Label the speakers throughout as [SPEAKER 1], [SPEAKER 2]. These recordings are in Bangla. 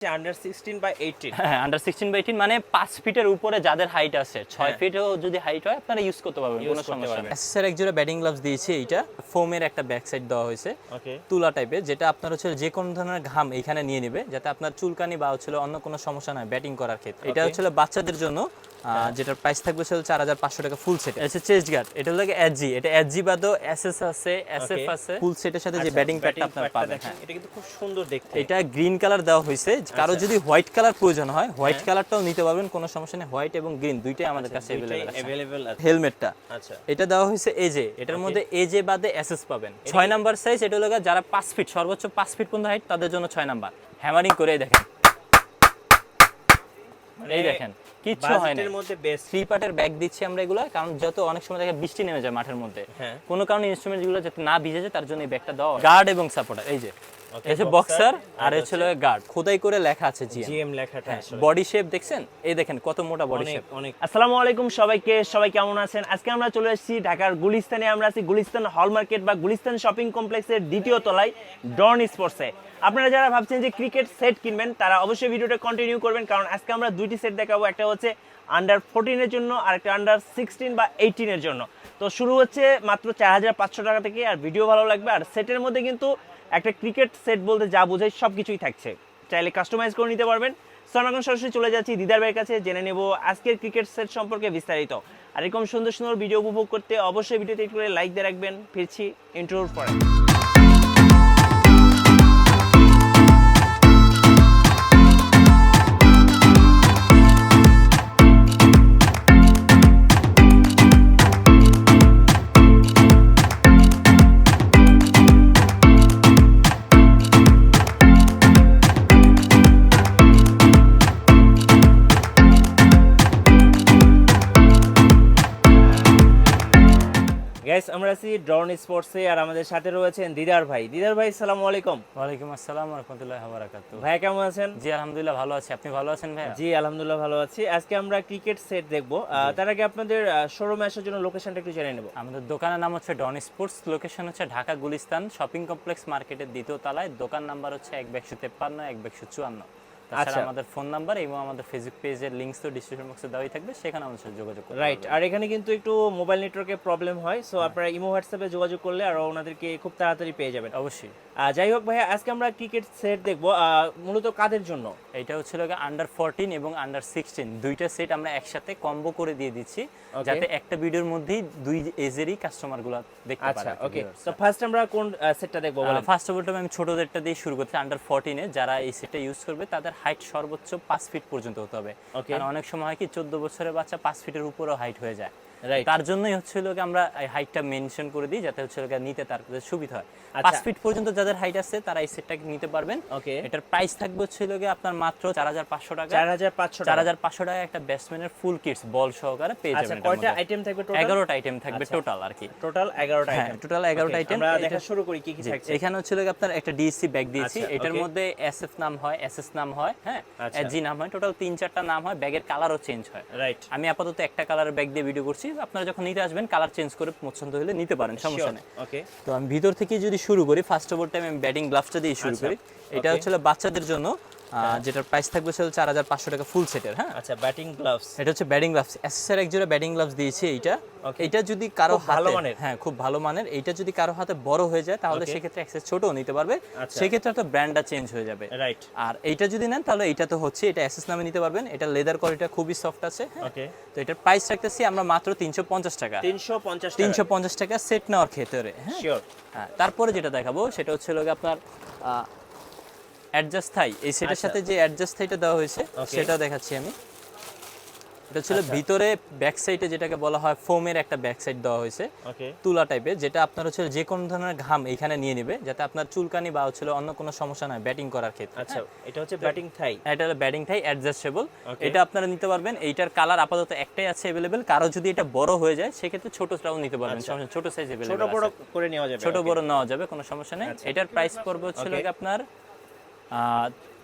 [SPEAKER 1] Under 16 by 18।
[SPEAKER 2] হ্যাঁ, আন্ডার 16 বাই 18 মানে 5 ফিটের উপরে যাদের হাইট আছে, 6 ফিটও যদি হাইট হয় আপনারা ইউজ করতে পারবেন, কোনো সমস্যা নেই। এসএসআর এক জোড়া ব্যাটিং গ্লাভস দিয়েছি, এইটা ফোমের একটা ব্যাক সাইড দেওয়া হয়েছে, তুলা টাইপের, যেটা আপনার হচ্ছে যে কোনো ধরনের ঘাম এখানে নিয়ে নেবে, যাতে আপনার চুলকানি বা হচ্ছে অন্য কোনো সমস্যা নয় ব্যাটিং করার ক্ষেত্রে। এটা হচ্ছে বাচ্চাদের জন্য, যেটার প্রাইস থাকবে হচ্ছে 4500 টাকা ফুল সেট। এটা চেস্ট গার্ড, এটা হলো এসজি, এটা এসজি বাদও এসএস আছে, এসএফ আছে। ফুল সেটের সাথে যে ব্যাটিং প্যাডটা আপনারা পাবেন,
[SPEAKER 1] এটা কিন্তু খুব সুন্দর দেখতে।
[SPEAKER 2] এটা গ্রিন কালার দেওয়া হয়েছে, কারো যদি হোয়াইট কালার প্রয়োজন হয় হোয়াইট কালারটাও নিতে পারবেন, কোনো সমস্যা নেই। হোয়াইট এবং গ্রিন দুইটাই আমাদের কাছে अवेलेबल আছে। হেলমেটটা এটা দেওয়া হয়েছে এজে, এটার মধ্যে এজে বাদে এসএস পাবেন। 6 নাম্বার সাইজ, এটা হলো যারা 5 ফিট সর্বোচ্চ 5 ফিট পর্যন্ত হাইট তাদের জন্য 6 নাম্বার। হ্যামারিং করে দেখেন, এই দেখেন কিচ্ছু হয় না। এর মধ্যে বেস্ট 3 পার্টের ব্যাগ দিচ্ছি আমরা এগুলা, কারণ যত অনেক সময় দেখে বৃষ্টি নেমে যায় মাঠের মধ্যে, কোনো কারণে ইনস্ট্রুমেন্ট গুলো যাতে না ভিজে যায় তার জন্য এই ব্যাগটা দাও। গার্ড এবং সাপোর্টার, এই যে এসে বক্সার আর হচ্ছে গার্ড, খোদাই করে লেখা আছে জিএম লেখাটা। বডি শেপ দেখছেন, এই দেখেন কত মোটা বডি শেপ।
[SPEAKER 1] আসসালামু আলাইকুম সবাইকে, সবাই কেমন আছেন? আজকে আমরা চলে এসেছি ঢাকার গুলিস্তানে। আমরা আছি গুলিস্তান হল মার্কেট বা গুলিস্তান শপিং কমপ্লেক্সের দ্বিতীয় তলায় ডন স্পোর্টসে। আপনারা যারা ভাবছেন যে ক্রিকেট সেট কিনবেন তারা অবশ্যই ভিডিওটা কন্টিনিউ করবেন, কারণ আজকে আমরা দুইটি সেট দেখাবো। একটা হচ্ছে আন্ডার 14 এর জন্য আর একটা আন্ডার 16 বা 18 এর জন্য। তো শুরু হচ্ছে মাত্র 4500 টাকা থেকে, আর ভিডিও ভালো লাগবে। আর সেটের মধ্যে কিন্তু একটা ক্রিকেট সেট বলতে যা বোঝায় সব কিছুই থাকছে, চাইলে কাস্টমাইজ করে নিতে পারবেন। সো আমরা এখন সরাসরি চলে যাচ্ছি দিদার ভাইয়ের কাছে, জেনে নেব আজকের ক্রিকেট সেট সম্পর্কে বিস্তারিত। আর এরকম সুন্দর সুন্দর ভিডিও উপভোগ করতে অবশ্যই ভিডিওতে একটু করে লাইক দিয়ে রাখবেন। ফিরছি ইন্ট্রোর পরে। গাইস, আমরা আছি ডন স্পোর্টসে, আর আমাদের সাথে রয়েছেন দিদার ভাই। দিদার ভাই, আসসালামু আলাইকুম।
[SPEAKER 2] ওয়ালাইকুম আসসালাম ওয়া রাহমাতুল্লাহি ওয়া বারাকাতুহু।
[SPEAKER 1] ভাই কেমন আছেন?
[SPEAKER 2] জি আলহামদুলিল্লাহ ভালো আছি, আপনি ভালো আছেন ভাই?
[SPEAKER 1] জি আলহামদুলিল্লাহ ভালো আছি। আজকে আমরা ক্রিকেট সেট দেখব, তার আগে আপনাদের শোরুমে আসার জন্য লোকেশনটা একটু জেনে নেব।
[SPEAKER 2] আমাদের দোকানের নাম হচ্ছে ডন স্পোর্টস, লোকেশন হচ্ছে ঢাকা গুলিস্তান শপিং কমপ্লেক্স মার্কেটের দ্বিতীয় তলায়। দোকান নাম্বার হচ্ছে 1253 1254। তাছাড়া আমাদের ফোন নাম্বার এবং আমাদের ফেসবুক পেজের লিংকস তো ডিসক্রিপশন বক্সে দেওয়াই থাকবে, সেখানে আমাদের সাথে যোগাযোগ করুন।
[SPEAKER 1] রাইট। আর এখানে কিন্তু একটু মোবাইল নেটওয়ার্কের প্রবলেম হয়, সো আপনারা ইমো হোয়াটসঅ্যাপে যোগাযোগ করলে আর ওনাদেরকে খুব তাড়াতাড়ি পেয়ে যাবেন।
[SPEAKER 2] অবশ্যই।
[SPEAKER 1] যাই হোক ভাইয়া, আজকে আমরা ক্রিকেট সেট দেখব, মূলত কাদের জন্য?
[SPEAKER 2] এটা হচ্ছে আন্ডার 14 এবং আন্ডার 16 দুইটা সেট আমরা একসাথে কম্বো করে দিয়ে দিচ্ছি, যাতে একটা ভিডিওর মধ্যেই দুই এজেরই কাস্টমারগুলো দেখতে পারে।
[SPEAKER 1] আচ্ছা, ওকে। সো ফার্স্ট আমরা কোন সেটটা দেখব বলেন?
[SPEAKER 2] ফার্স্ট অফ অল আমি ছোটদেরটা দিয়ে শুরু করছি। আন্ডার 14 এ যারা এই সেটটা ইউজ করবে তাদের হাইট সর্বোচ্চ 5 ফিট পর্যন্ত হতে হবে, কারণ অনেক সময় হয় কি 14 বছরের বাচ্চা 5 ফিটের উপরেও হাইট হয়ে যায়। তার জন্যই হচ্ছে আমরা এই হাইটটা মেনশন করে দিই, যাতে হচ্ছে নিতে তার সুবিধা হয়। 5 ফিট পর্যন্ত যাদের হাইট আছে তারা এই সেটটাকে নিতে পারবেন। এটার প্রাইস থাকবে হচ্ছে আপনার মাত্র 4500 টাকা। 4500 টাকা একটা ব্যাটসম্যানের ফুল কিটস বল সহকারে পেয়ে যাবেন।
[SPEAKER 1] আচ্ছা, কয়টা আইটেম থাকবে টোটাল?
[SPEAKER 2] 11টা আইটেম থাকবে টোটাল আর কি।
[SPEAKER 1] টোটাল 11টা আইটেম।
[SPEAKER 2] টোটাল 11টা আইটেম।
[SPEAKER 1] আমরা দেখা শুরু করি কি কি থাকছে।
[SPEAKER 2] এখানে হচ্ছে আপনার একটা ডিএসসি ব্যাগ দিয়েছি, এটার মধ্যে এসএফ নাম হয়, এসএস নাম হয়, হ্যাঁ, এসজি নাম হয়, টোটাল 3-4টা নাম হয়। ব্যাগের কালারও চেঞ্জ হয়। রাইট। আমি আপাতত একটা কালারের ব্যাগ দিয়ে ভিডিও করছি, আপনারা যখন নিতে আসবেন কালার চেঞ্জ করে পছন্দ হলে নিতে পারেন, সমস্যা নেই। ওকে। তো আমি ভিতর থেকে যদি শুরু করি, ফার্স্ট অফ অল টাইম আমি ব্যাটিং গ্লাভসটা দিয়ে শুরু করি। এটা হচ্ছে বাচ্চাদের জন্য, যেটার প্রাইস থাকবে 4500 টাকা ফুল সেটের। হ্যাঁ,
[SPEAKER 1] আচ্ছা, ব্যাটিং গ্লাভস।
[SPEAKER 2] এটা হচ্ছে ব্যাটিং গ্লাভস, এসএসআর এক জোড়া ব্যাটিং গ্লাভস দিয়েছি। এটা যদি কারো ভালো মানের, হ্যাঁ খুব ভালো মানের, এটা যদি কারো হাতে বড় হয়ে যায় তাহলে সেক্ষেত্রে এক্সেস ছোটও নিতে পারবে, সেক্ষেত্রে তো ব্র্যান্ডটা চেঞ্জ হয়ে যাবে। রাইট। আর এইটা যদি নেন তাহলে এটা তো হচ্ছে এটা এসএস নামে নিতে পারবেন। এটা লেদার কোয়ালিটিটা খুবই সফট আছে। ওকে। তো এটার প্রাইস রাখতেছি আমরা মাত্র 350 টাকা। 350 টাকা সেট নেওয়ার ক্ষেত্রে। হ্যাঁ শিওর। হ্যাঁ, তারপরে যেটা দেখাবো সেটা হচ্ছে আপনার অ্যাডজাস্ট থাই। এই সেটের সাথে যে অ্যাডজাস্ট থাইটা দেওয়া হয়েছে সেটাও দেখাচ্ছি আমি। এটা ছিল ভিতরে ব্যাক সাইডে যেটাকে বলা হয় ফোমের একটা ব্যাক সাইড দেওয়া হয়েছে, তুলা টাইপের, যেটা আপনার হচ্ছে যে কোনো ধরনের ঘাম এখানে নিয়ে নেবে, যাতে আপনার চুলকানি বা হচ্ছে অন্য কোনো সমস্যা নয় ব্যাটিং করার ক্ষেত্রে।
[SPEAKER 1] আচ্ছা, এটা হচ্ছে ব্যাটিং থাই।
[SPEAKER 2] এটা হলো ব্যাটিং থাই অ্যাডজাস্টেবল। এটা আপনারা নিতে পারবেন। এইটার কালার আপাতত একটাই আছে अवेलेबल। কারো যদি এটা বড় হয়ে যায় সেক্ষেত্রে ছোটটাও নিতে পারবেন, সমস্যা ছোট সাইজ अवेलेबल আছে।
[SPEAKER 1] ছোট বড় করে নেওয়া যাবে,
[SPEAKER 2] ছোট বড় নেওয়া যাবে, কোনো সমস্যা নেই। এটার প্রাইস পড়বে হচ্ছে আপনার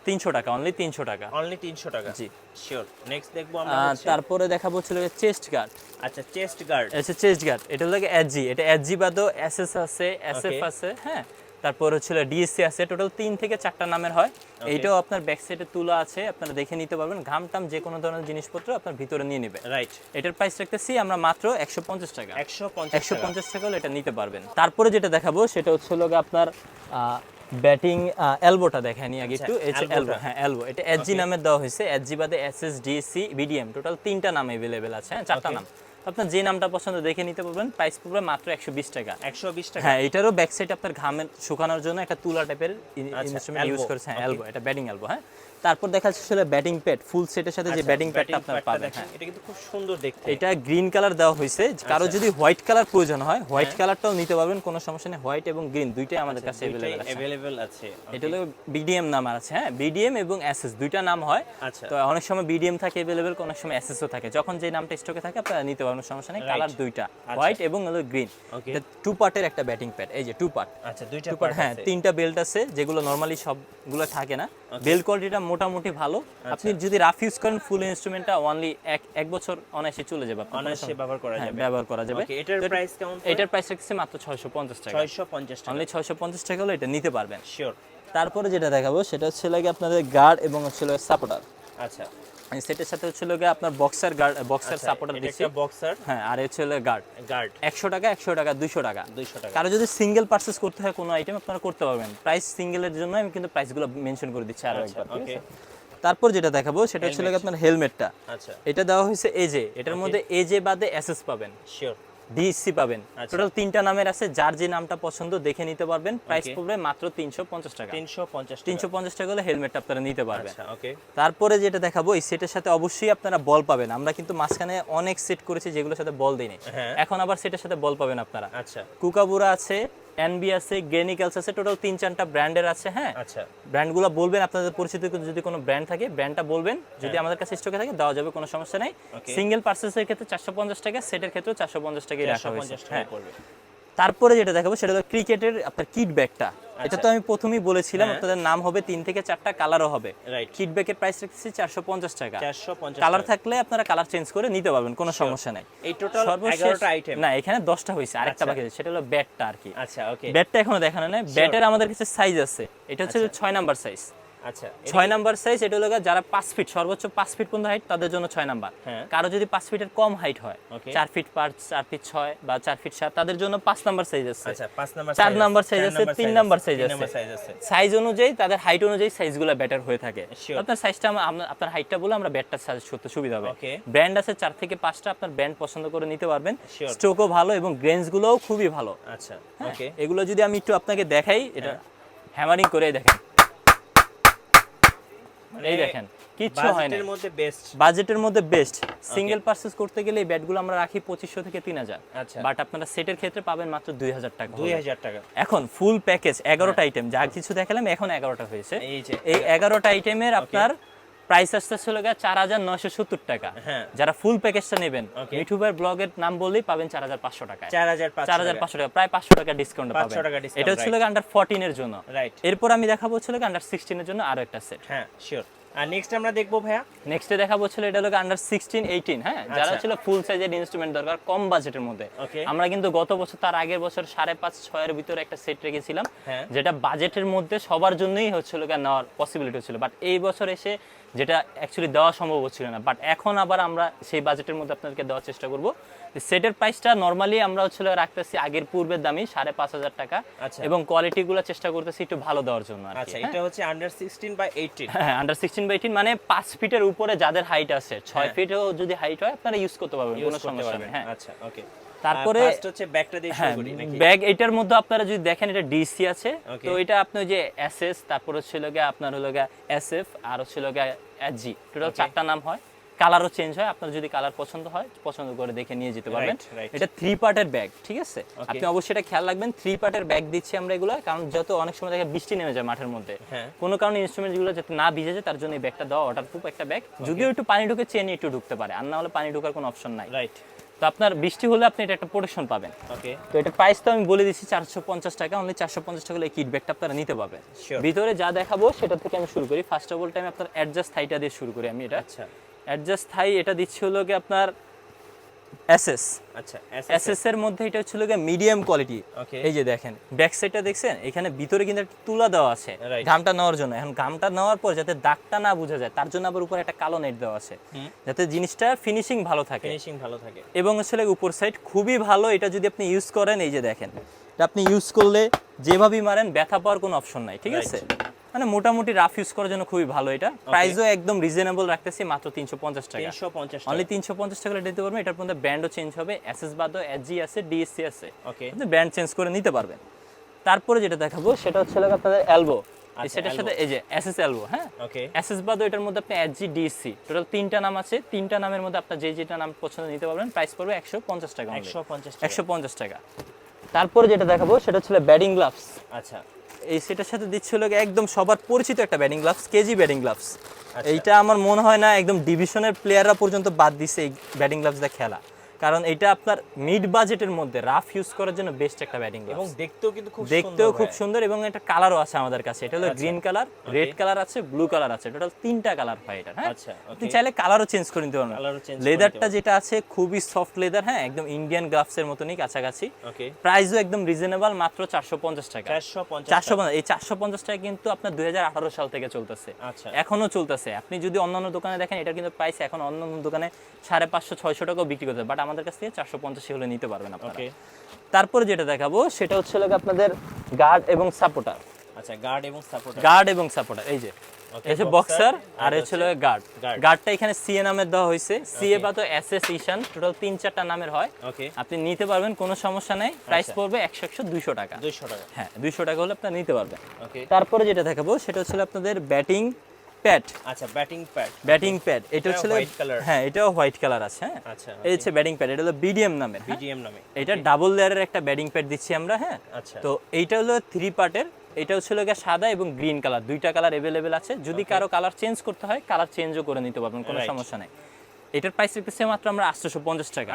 [SPEAKER 2] 300 টাকা, অনলি 300 টাকা।
[SPEAKER 1] অনলি 300 টাকা। জি শিওর। নেক্সট দেখবো আমরা
[SPEAKER 2] তারপরে দেখাবো ছিল চেস্ট গার্ড।
[SPEAKER 1] আচ্ছা, চেস্ট গার্ড।
[SPEAKER 2] আচ্ছা, চেস্ট গার্ড এটা হলো এসজি, এটা এসজি বাদও এসএস আছে, এসএফ আছে। হ্যাঁ, তারপর হচ্ছে ডিএসসি আছে, টোটাল 3 থেকে 4টা নামের হয়। এইটাও আপনার ব্যাক সাইডে তুলা আছে, আপনারা দেখে নিতে পারবেন। ঘাম টাম যে কোনো ধরনের জিনিসপত্র আপনার ভিতরে নিয়ে নেবে।
[SPEAKER 1] রাইট।
[SPEAKER 2] এটার প্রাইস রাখতেছি আমরা মাত্র 150 টাকা।
[SPEAKER 1] 150
[SPEAKER 2] টাকা হলে এটা নিতে পারবেন। তারপরে যেটা দেখাবো সেটা হচ্ছে আপনার ব্যাটিং এলবোটা দেখানি আগে একটু। এলবো, হ্যাঁ এলবো, এটা এসজি নামে দেওয়া হয়েছে। এসজি বাদে এসএস, ডিএসসি, বিডিএম, টোটাল 3টা নাম अवेलेबल আছে, হ্যাঁ 4টা নাম। আপনার যে নামটা পছন্দ দেখে নিতে পারবেন। প্রাইস পড়বে মাত্র 120 টাকা।
[SPEAKER 1] 120 টাকা।
[SPEAKER 2] হ্যাঁ, এটারও ব্যাক সাইড আপনার ঘামের শুকানোর জন্য একটা তুলা টাইপের ইনস্ট্রুমেন্ট ইউজ করেছে। হ্যাঁ, এলবো, এটা ব্যাটিং এলবো। হ্যাঁ, তারপর দেখা যাচ্ছে আসলে ব্যাটিং প্যাড, ফুল সেটের সাথে যে ব্যাটিং প্যাডটা আপনারা পাবেন। হ্যাঁ,
[SPEAKER 1] এটা কিন্তু খুব সুন্দর দেখতে।
[SPEAKER 2] এটা গ্রিন কালার দেওয়া হয়েছে। কারো যদি হোয়াইট কালার প্রয়োজন হয়, হোয়াইট কালারটাও নিতে পারবেন, কোনো সমস্যা নেই। হোয়াইট এবং গ্রিন দুইটাই আমাদের কাছে
[SPEAKER 1] अवेलेबल আছে।
[SPEAKER 2] এটা হলো বিডিএম নাম আছে। হ্যাঁ, বিডিএম এবং এসএস দুইটা নাম হয়। তো অনেক সময় বিডিএম থাকে अवेलेबल, অনেক সময় এসএসও থাকে। যখন যে নামটা স্টকে থাকে আপনারা নিতে পারবেন, সমস্যা নেই। কালার দুইটা, হোয়াইট এবং হলো গ্রিন। এটা 2 পার্টের একটা ব্যাটিং প্যাড। এই যে 2 পার্ট।
[SPEAKER 1] আচ্ছা, দুইটা
[SPEAKER 2] পার্ট। হ্যাঁ, 3টা বেল্ট আছে, যেগুলো নরমালি সবগুলো থাকে না। বেল্ট কোয়ালিটিটা মোটামুটি ভালো। আপনি যদি রাফ ইউজ করেন, ফুল ইনস্ট্রুমেন্টটা অনলি এক বছর অনায়াসে চলে যাবে,
[SPEAKER 1] অনায়াসে ব্যবহার করা যাবে।
[SPEAKER 2] ব্যবহার করা যাবে।
[SPEAKER 1] এটার প্রাইস কেমন?
[SPEAKER 2] এটার প্রাইস রাখছে মাত্র 650 টাকা।
[SPEAKER 1] 650 টাকা।
[SPEAKER 2] অনলি 650 টাকা হলে এটা নিতে পারবেন।
[SPEAKER 1] শিওর।
[SPEAKER 2] তারপরে যেটা দেখাবো সেটা হচ্ছে লাগে আপনাদের গার্ড এবং হচ্ছে সাপোর্টার।
[SPEAKER 1] আচ্ছা,
[SPEAKER 2] এই সেটের সাথে হচ্ছে লাগে আপনার বক্সার গার্ড, বক্সার সাপোর্টার দিচ্ছি।
[SPEAKER 1] এটা বক্সার।
[SPEAKER 2] হ্যাঁ, আর হচ্ছে গার্ড। 100 টাকা, 100 টাকা, 200 টাকা।
[SPEAKER 1] 200 টাকা।
[SPEAKER 2] কারো যদি সিঙ্গেল পারচেজ করতে হয় কোনো আইটেম, আপনারা করতে পারবেন। প্রাইস সিঙ্গেলের জন্য আমি কিন্তু প্রাইসগুলো মেনশন করে দিচ্ছি আরো একবার, ঠিক আছে? তারপর যেটা দেখাবো সেটা হচ্ছে লাগে আপনার হেলমেটটা।
[SPEAKER 1] আচ্ছা,
[SPEAKER 2] এটা দেওয়া হয়েছে এজে। এটার মধ্যে এজে বাদে এসএস পাবেন,
[SPEAKER 1] শিওর,
[SPEAKER 2] ডিএসসি পাবেন। টোটাল 3টা নামের আছে, যার যে নামটা পছন্দ দেখে নিতে পারবেন। প্রাইস পড়বে মাত্র 350 টাকা। 350 টাকা হলে হেলমেটটা আপনারা নিতে পারবেন।
[SPEAKER 1] আচ্ছা, ওকে।
[SPEAKER 2] তারপরে যেটা দেখাবো, এই সেটের সাথে অবশ্যই আপনারা বল পাবেন। আমরা কিন্তু মাঝখানে অনেক সেট করেছি যেগুলোর সাথে বল দেইনি, এখন আবার সেটের সাথে বল পাবেন আপনারা।
[SPEAKER 1] আচ্ছা,
[SPEAKER 2] কুকাবুরা আছে, এনবি আছে, গ্রেনিকালস আছে, টোটাল 3-4টা ব্র্যান্ডের আছে। হ্যাঁ, আচ্ছা, ব্র্যান্ডগুলো বলবেন, আপনাদের পরিচিত যদি কোনো ব্র্যান্ড থাকে ব্র্যান্ডটা বলবেন। যদি আমাদের কাছে স্টকে থাকে দেওয়া যাবে, কোনো সমস্যা নেই। সিঙ্গেল পারচেজের ক্ষেত্রে 450 টাকা, সেটের ক্ষেত্রে 450 টাকাই রাখা হয়েছে। হ্যাঁ, তারপরে যেটা দেখাবো সেটা হলো ক্রিকেটের আপনার কিট ব্যাগটা। এটা তো আমি প্রথমেই বলেছিলাম আপনাদের নাম হবে 3 থেকে 4টা, কালারও হবে। কিট ব্যাগের প্রাইস রাখছি 450 টাকা। কালার থাকলে আপনারা কালার চেঞ্জ করে নিতে পারবেন, কোনো সমস্যা নাই।
[SPEAKER 1] এই টোটাল 11টা আইটেম
[SPEAKER 2] না, এখানে 10টা হয়েছে, আরেকটা বাকি আছে, সেটা হলো ব্যাটটা আর কি।
[SPEAKER 1] আচ্ছা, ওকে।
[SPEAKER 2] ব্যাটটা এখনো দেখানো নাই। ব্যাটের আমাদের কাছে সাইজ আছে, এটা হচ্ছে 6 নাম্বার সাইজ।
[SPEAKER 1] আচ্ছা,
[SPEAKER 2] 6 নাম্বার সাইজ। এটা হলো যারা 5 ফিট, সর্বোচ্চ 5 ফিট পর্যন্ত হাইট, তাদের জন্য 6 নাম্বার। কারো যদি 5 ফিটের কম হাইট হয়, 4 ফিট 5, 4 ফিট 6 বা 4 ফিট 7, তাদের জন্য 5 নাম্বার সাইজ আছে।
[SPEAKER 1] আচ্ছা, 5 নাম্বার,
[SPEAKER 2] 4 নাম্বার সাইজ আছে, 3 নাম্বার সাইজ আছে। সাইজ অনুযায়ী, তাদের হাইট অনুযায়ী সাইজগুলো বেটার হয়ে থাকে। আপনার সাইজটা, আপনার হাইটটা বলে আমরা ব্যাটটা সাজেস্ট করতে সুবিধা হবে। ব্র্যান্ড আছে 4 থেকে 5টা, আপনার ব্র্যান্ড পছন্দ করে নিতে পারবেন। স্ট্রোকও ভালো এবং গ্রেঞ্জগুলোও খুবই ভালো।
[SPEAKER 1] আচ্ছা, ওকে।
[SPEAKER 2] এগুলো যদি আমি একটু আপনাকে দেখাই, এটা হ্যামারিং করে দেখেন, এই দেখেন, কিচ্ছু হয় না। বাজেটের মধ্যে বেস্ট। সিঙ্গেল পারচেজ করতে গেলে এই ব্যাটগুলো আমরা রাখি 2500 থেকে 3000। আচ্ছা, বাট আপনারা সেটের ক্ষেত্রে পাবেন মাত্র 2000 টাকা। 2000 টাকা। এখন ফুল প্যাকেজ 11টা আইটেম, যা কিছু দেখালাম এখন 11টা হয়েছে। এই 11টা আইটেমের আপনার প্রাইস আসতে চলে গেছে 4970 টাকা। যারা ফুল প্যাকেজটা নেবেন, মিঠু ভাইয়ের ব্লগের নাম বললেই পাবেন 4500 টাকা। 4500 টাকা, প্রায় 500 টাকা ডিসকাউন্ট পাবেন। এটা হচ্ছে আন্ডার 14 এর জন্য। এরপর আমি দেখাবো হচ্ছে আন্ডার 16 এর জন্য আরো একটা সেট।
[SPEAKER 1] হ্যাঁ, শিওর। আর নেক্সট আমরা দেখবো ভাইয়া,
[SPEAKER 2] নেক্সটে দেখাবো হচ্ছে এটা হলো আন্ডার 16, 18। হ্যাঁ, যারা ছিল ফুল সাইজের ইনস্ট্রুমেন্ট দরকার কম বাজেটের মধ্যে। আমরা কিন্তু গত বছর, তার আগের বছর 5.5-6 এর ভিতরে একটা সেট রেখেছিলাম, যেটা বাজেটের মধ্যে সবার জন্যই হচ্ছিল নেওয়ার পসিবিলিটি ছিল। বাট এই বছর এসে যেটা অ্যাকচুয়ালি দেওয়া সম্ভব হচ্ছিল না, বাট এখন আবার আমরা সেই বাজেটের মধ্যে আপনাদেরকে দেওয়ার চেষ্টা করব। সেটের প্রাইসটা নরমালি আমরা রাখতেছি আগের পূর্বের দামই 5500 টাকা, এবং কোয়ালিটিগুলো চেষ্টা করতেছি একটু ভালো দেওয়ার জন্য।
[SPEAKER 1] আচ্ছা, এটা হচ্ছে আন্ডার 16/18।
[SPEAKER 2] হ্যাঁ, আন্ডার 16/18 মানে 5 ফিটের উপরে যাদের হাইট আছে, 6 ফিটও যদি হাইট হয় আপনারা ইউজ করতে পারবেন, কোনো সমস্যা নেই। হ্যাঁ,
[SPEAKER 1] আচ্ছা, ওকে।
[SPEAKER 2] তারপরে
[SPEAKER 1] ফার্স্ট হচ্ছে ব্যাগটা দিয়ে শুরু করি নাকি?
[SPEAKER 2] ব্যাগ, এটার মধ্যে আপনারা যদি দেখেন এটা ডিসি আছে, তো এটা আপনি যে এসএস, তারপর হচ্ছে আপনার এসএফ, আর হচ্ছে এসজি, টোটাল 4টা নাম হয়। কালারও চেঞ্জ হয়, আপনার যদি কালার পছন্দ হয়, পছন্দ করে দেখে নিয়ে যেতে পারবেন। এটা 3 পার্টের ব্যাগ, ঠিক আছে? আপনি অবশ্যই এটা খেয়াল রাখবেন, 3 পার্টের ব্যাগ দিচ্ছি আমরা এগুলো, কারণ যত অনেক সময় দেখে বৃষ্টি নেমে যায় মাঠের মধ্যে, কোনো কারণে ইনস্ট্রুমেন্টগুলো যাতে না ভিজে যায়, তার জন্য এই ব্যাগটা দেওয়া ওয়াটারপ্রুফ একটা ব্যাগ। যদিও একটু পানি ঢুকে, চেনে একটু ঢুকতে পারে, আর না হলে পানি ঢোকার কোনো অপশন নাই। রাইট। তো আপনার বৃষ্টি হলে আপনি এটা একটা প্রোটেকশন পাবেন। ওকে। তো এটা প্রাইস তো আমি বলে দিচ্ছি 450 টাকা, অনলি 450 টাকা এই কিট ব্যাগটা আপনারা নিতে পারবেন। ভিতরে যা দেখাবো সেটা থেকে আমি শুরু করি। ফার্স্ট অফ অল টাইম আপনার অ্যাডজাস্ট থাইটা দিয়ে শুরু করি আমি। এটা আচ্ছা, অ্যাডজাস্ট থাই এটা দিচ্ছি হলো কি আপনার এসএস।
[SPEAKER 1] আচ্ছা
[SPEAKER 2] এসএস এর মধ্যে এটা হচ্ছে মিডিয়াম কোয়ালিটি।
[SPEAKER 1] ওকে
[SPEAKER 2] এই যে দেখেন ব্যাক সাইডটা দেখছেন, এখানে ভিতরে কিন্তু একটা তুলা দেওয়া আছে ঘামটা নেওয়ার জন্য। এখন ঘামটা নেওয়ার পর যাতে দাগটা না বোঝা যায় তার জন্য আবার উপরে একটা কালো নেট দেওয়া আছে, যাতে জিনিসটা ফিনিশিং ভালো থাকে। এবং হচ্ছে উপর সাইড খুবই ভালো, এটা যদি আপনি ইউজ করেন, এই যে দেখেন এটা আপনি ইউজ করলে যেভাবেই মারেন ব্যথা পাওয়ার কোনো অপশন নাই, ঠিক আছে? মানে মোটামুটি রাফ ইউজ করার জন্য খুবই ভালো। এটা প্রাইসও একদম রিজনেবল রাখতেছি, মাত্র 350 টাকা। অনলি 350 টাকা দিতে পারবেন। এটার মধ্যে ব্র্যান্ডও চেঞ্জ হবে, এসএস বাদও এসজি আছে, ডিএসসি আছে, আপনি ব্র্যান্ড চেঞ্জ করে নিতে পারবেন। তারপরে যেটা দেখাবো সেটা হচ্ছে আপনাদের এলবো। সেটার সাথে এই যে এসএস এলবো, হ্যাঁ এসএস বাদও এটার মধ্যে আপনি এসজি ডিএসসি টোটাল 3টা নাম আছে। 3টা নামের মধ্যে আপনার যেটা নাম পছন্দ নিতে পারবেন। প্রাইস পড়বে 150 টাকা। 150 টাকা। তারপরে যেটা দেখাবো সেটা হচ্ছে ব্যাটিং গ্লাভস।
[SPEAKER 1] আচ্ছা,
[SPEAKER 2] এই সেটার সাথে দিচ্ছিল একদম সবার পরিচিত একটা batting gloves, KG batting gloves. এইটা আমার মনে হয় না একদম ডিভিশনের প্লেয়াররা পর্যন্ত বাদ দিছে এই ব্যাটিং গ্লাভসটা খেলা, কারণ এটা আপনার মিড বাজেটের মধ্যে রাফ ইউজ করার জন্য বেস্ট একটা ব্যাটিং গ্লাভস। এবং দেখতেও খুব সুন্দর এবং একটা কালারও আছে আমাদের কাছে। এটা হলো গ্রিন কালার, রেড কালার আছে, ব্লু কালার আছে, টোটাল 3টা কালার হয় এটা। হ্যাঁ, আপনি চাইলে কালারও চেঞ্জ করে নিতে পারবেন। লেদারটা যেটা আছে খুবই সফট লেদার, হ্যাঁ একদম ইন্ডিয়ান গ্লাভসের মতনই কাছাকাছি। প্রাইসও একদম রিজনেবল, মাত্র 450 টাকা। 450। এই 450 টাকা কিন্তু আপনার 2018 সাল থেকে চলতেছে, এখনো চলতেছে। আপনি যদি অন্যান্য দোকানে দেখেন এটা কিন্তু প্রাইস এখন অন্যান্য দোকানে 550-600 টাকাও বিক্রি করতে, বাট আমাদের কাছ থেকে 450 হলে নিতে পারবেন আপনারা। তারপরে যেটা দেখাবো সেটা হচ্ছে আপনাদের গার্ড এবং সাপোর্টার।
[SPEAKER 1] আচ্ছা, গার্ড এবং সাপোর্টার।
[SPEAKER 2] এই যে এই যে বক্সার আর হচ্ছে গার্ড। গার্ডটা এখানে সিএ নামের দেওয়া হয়েছে, সিএ বা তো এসএস ঈশান, টোটাল 3-4টা নামের হয়। আপনি নিতে পারবেন, কোনো সমস্যা নাই। প্রাইস পড়বে 100-200 টাকা। হ্যাঁ, 200 টাকা হলে আপনি নিতে পারবেন। তারপরে যেটা দেখাবো সেটা হচ্ছে আপনাদের ব্যাটিং প্যাড।
[SPEAKER 1] আচ্ছা,
[SPEAKER 2] ব্যাটিং প্যাড এটা হচ্ছে
[SPEAKER 1] হোয়াইট কালার।
[SPEAKER 2] হ্যাঁ, এটাও হোয়াইট কালার আছে। হ্যাঁ,
[SPEAKER 1] আচ্ছা,
[SPEAKER 2] এই হচ্ছে ব্যাটিং প্যাড। এটা হলো বিডিএম নামে। এটা ডাবল লেয়ারের একটা ব্যাটিং প্যাড দিচ্ছি আমরা। হ্যাঁ, তো এইটা হলো 3 পার্টের। এটা হচ্ছে সাদা এবং গ্রিন কালার, 2টা কালার अवेलेबल আছে। যদি কারো কালার চেঞ্জ করতে হয় কালার চেঞ্জও করে নিতে পারবেন, কোনো সমস্যা নাই। এটার প্রাইস রাখতেছি মাত্র আমরা 850 টাকা।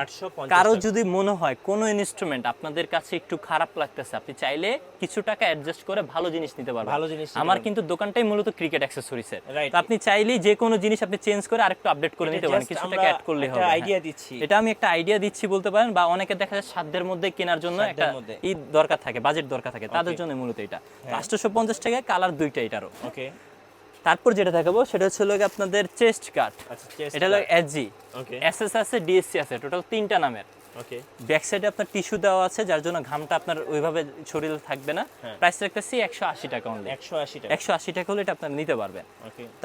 [SPEAKER 2] কারো যদি মনে হয় কোনো ইনস্ট্রুমেন্ট আপনাদের কাছে একটু খারাপ লাগতেছে, আপনি চাইলে কিছু টাকা অ্যাডজাস্ট করে ভালো জিনিস নিতে পারবেন। আমার কিন্তু দোকানটাই মূলত ক্রিকেট অ্যাকসেসরিজের, তো আপনি চাইলেই যে কোনো জিনিস আপনি চেঞ্জ করে আরেকটু আপডেট করে নিতে পারেন, কিছু টাকা অ্যাড করলে হবে। এটা আমি একটা আইডিয়া দিচ্ছি বলতে পারেন, বা অনেকে দেখা যায় সাধ্যের মধ্যে কেনার জন্য একটা দরকার থাকে, বাজেট দরকার থাকে, তাদের জন্য মূলত এটা 850 টাকায়। কালার 2টা এটারও। তারপর যেটা দেখাবো সেটা হচ্ছে আপনাদের চেস্ট গার্ড। এটা হলো এসজি, এসএস আছে, ডিএসসি আছে, টোটাল 3টা নামের। ব্যাক সাইডে আপনার টিস্যু দেওয়া আছে, যার জন্য ঘামটা আপনার ওইভাবে শরীরে থাকবে না। প্রাইস রাখতেছি 180 টাকা অনলি। 180 টাকা হলে এটা আপনারা নিতে পারবেন।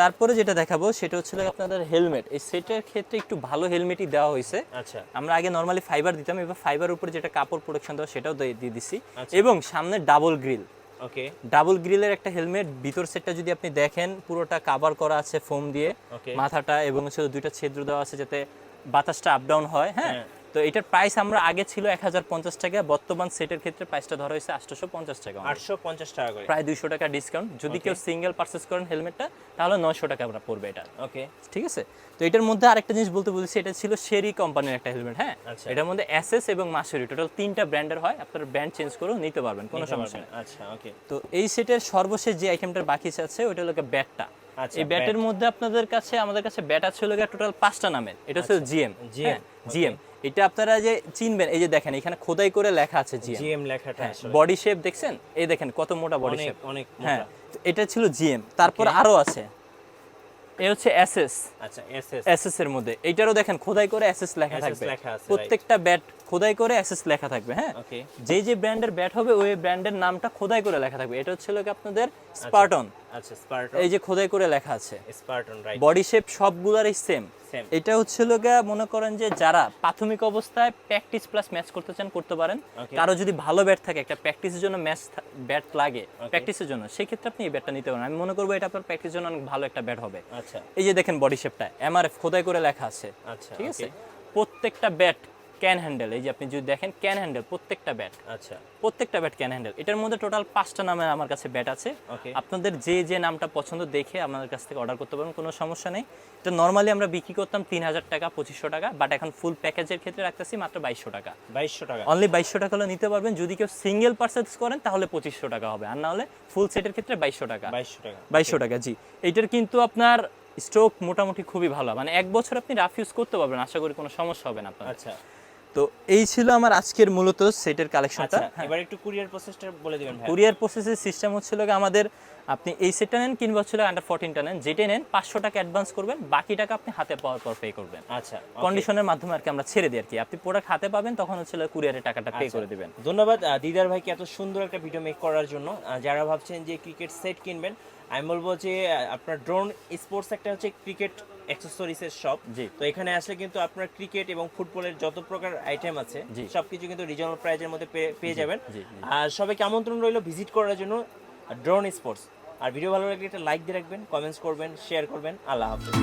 [SPEAKER 2] তারপরে যেটা দেখাবো সেটা হচ্ছে আপনাদের হেলমেট। এই সেটের ক্ষেত্রে একটু ভালো হেলমেটই দেওয়া হয়েছে। আমরা আগে নরমালি ফাইবার দিতাম, এবার ফাইবার উপরে যেটা কাপড় প্রোটেকশন দেওয়া সেটাও দিয়ে দিচ্ছি। এবং সামনে ডাবল গ্রিল, ডাবল গ্রিলের একটা হেলমেট। ভিতর সেটটা যদি আপনি দেখেন পুরোটা কভার করা আছে ফোম দিয়ে, মাথাটা এবং 2টা ছিদ্র দেওয়া আছে যাতে বাতাসটা আপ ডাউন হয়। হ্যাঁ, তো এটার প্রাইস আমরা আগে ছিল 1050 টাকা, বর্তমান সেটের ক্ষেত্রে প্রাইসটা ধরা হয়েছে 850 টাকা।
[SPEAKER 1] 850 টাকা করে,
[SPEAKER 2] প্রায় 200 টাকা ডিসকাউন্ট। যদি কেউ সিঙ্গেল পারচেজ করেন হেলমেটটা, তাহলে 900 টাকা আমরা পড়বে এটা। ঠিক আছে। তো এটার মধ্যে আরেকটা জিনিস বলতে বলেছি, এটা ছিল শেরি কোম্পানির একটা হেলমেট। হ্যাঁ, এটার মধ্যে এসএস এবং মাসুরি টোটাল 3টা ব্র্যান্ডের হয়। আপনারা ব্র্যান্ড চেঞ্জ করেও নিতে পারবেন, কোনো সমস্যা নেই। তো এই সেটের সর্বশেষ যে আইটেমটার বাকি আছে ওটা হলো ব্যাটটা। এই ব্যাটের মধ্যে আপনাদের কাছে, আমাদের কাছে ব্যাট আছে টোটাল 5টা নামের। এটা হচ্ছে জিএম। এটা আপনারা যে চিনবেন, এই যে দেখেন এখানে খোদাই করে লেখা আছে জিএম লেখাটা। বডি শেপ দেখছেন, এই দেখেন কত মোটা বডি শেপ। হ্যাঁ, এটা ছিল জিএম। তারপর আরো আছে, এই হচ্ছে এসএস। আচ্ছা, এসএস এর মধ্যে এইটারও দেখেন খোদাই করে এসএস লেখা থাকবে। প্রত্যেকটা ব্যাট খোদাই করে এসএস লেখা থাকবে। হ্যাঁ, যে ব্র্যান্ডের ব্যাট হবে ওই ব্র্যান্ডের নামটা খোদাই করে লেখা থাকবে। এটা হচ্ছে আপনাদের স্পার্টন। আচ্ছা, স্পার্টন, এই যে খোদাই করে লেখা আছে স্পার্টন, রাইট। বডি শেপ সবগুলারই সেম। এটা হচ্ছে মনে করেন যে যারা প্রাথমিক অবস্থায় প্র্যাকটিস প্লাস ম্যাচ করতে চান করতে পারেন। কারো যদি ভালো ব্যাট থাকে, একটা প্র্যাকটিসের জন্য ম্যাচ ব্যাট লাগে প্র্যাকটিসের জন্য, সেই ক্ষেত্রে আপনি এই ব্যাটটা নিতে পারেন। আমি মনে করবো এটা আপনার প্র্যাকটিসের জন্য অনেক ভালো একটা ব্যাট হবে। আচ্ছা, এই যে দেখেন বডি শেপটা এমআরএফ খোদাই করে লেখা আছে। আচ্ছা, ঠিক আছে। প্রত্যেকটা ব্যাট ক্যান হ্যান্ডেল, এই যে আপনি যদি দেখেন ক্যান হ্যান্ডেল প্রত্যেকটা ব্যাট। আচ্ছা, প্রত্যেকটা ব্যাট ক্যান হ্যান্ডেল। এটার মধ্যে টোটাল 5টা নামের আমার কাছে ব্যাট আছে। আপনাদের যে নামটা পছন্দ দেখে আমাদের কাছ থেকে অর্ডার করতে পারেন, কোনো সমস্যা নেই। এটা নরমালি আমরা বিক্রি করতাম 3000 টাকা 2500 টাকা, বাট এখন ফুল প্যাকেজের ক্ষেত্রে রাখতেছি মাত্র 2200 টাকা। অনলি 2200 টাকা হলে নিতে পারবেন। যদি কেউ সিঙ্গেল পারচেজ করেন তাহলে 2500 টাকা হবে, আর না হলে ফুল সেটের ক্ষেত্রে 2200 টাকা। 2200 টাকা, জি। এইটার কিন্তু আপনার স্ট্রোক মোটামুটি খুবই ভালো, মানে 1 বছর আপনি রাফ ইউজ করতে পারবেন, আশা করি কোনো সমস্যা হবে না আপনার। আচ্ছা, তো এই ছিল আমার আজকের মূলত সেটের কালেকশনটা।
[SPEAKER 1] আচ্ছা এবার একটু কুরিয়ার প্রসেসটা বলে দিবেন ভাই।
[SPEAKER 2] কুরিয়ার প্রসেসের সিস্টেম হচ্ছিল কি আমাদের, আপনি এই সেটটা নেন কিংবা হচ্ছিল আন্ডার 14টা নেন, যেটাই নেন 500 টাকা অ্যাডভান্স করবেন, বাকি টাকা আপনি হাতে পাওয়ার পর পে করবেন।
[SPEAKER 1] আচ্ছা
[SPEAKER 2] কন্ডিশনের মাধ্যমে আর কি আমরা ছেড়ে দিই আর কি, আপনি প্রোডাক্ট হাতে পাবেন তখন হচ্ছিল কুরিয়ারের টাকাটা পে করে দিবেন।
[SPEAKER 1] ধন্যবাদ দিদার ভাইকে এত সুন্দর একটা ভিডিও মেক করার জন্য। যারা ভাবছেন যে ক্রিকেট সেট কিনবেন, আমি বলবো যে আপনার ড্রোন স্পোর্টস একটা হচ্ছে ক্রিকেট অ্যাক্সেসরিজের শপ। তো এখানে আসলে কিন্তু আপনার ক্রিকেট এবং ফুটবলের যত প্রকার আইটেম আছে সবকিছু কিন্তু রিজনাল প্রাইজের মধ্যে পেয়ে যাবেন। আর সবাইকে আমন্ত্রণ রইল ভিজিট করার জন্য ড্রোন স্পোর্টস। আর ভিডিও ভালো লাগলে একটা লাইক দিয়ে রাখবেন, কমেন্টস করবেন, শেয়ার করবেন। আল্লাহ হাফেজ।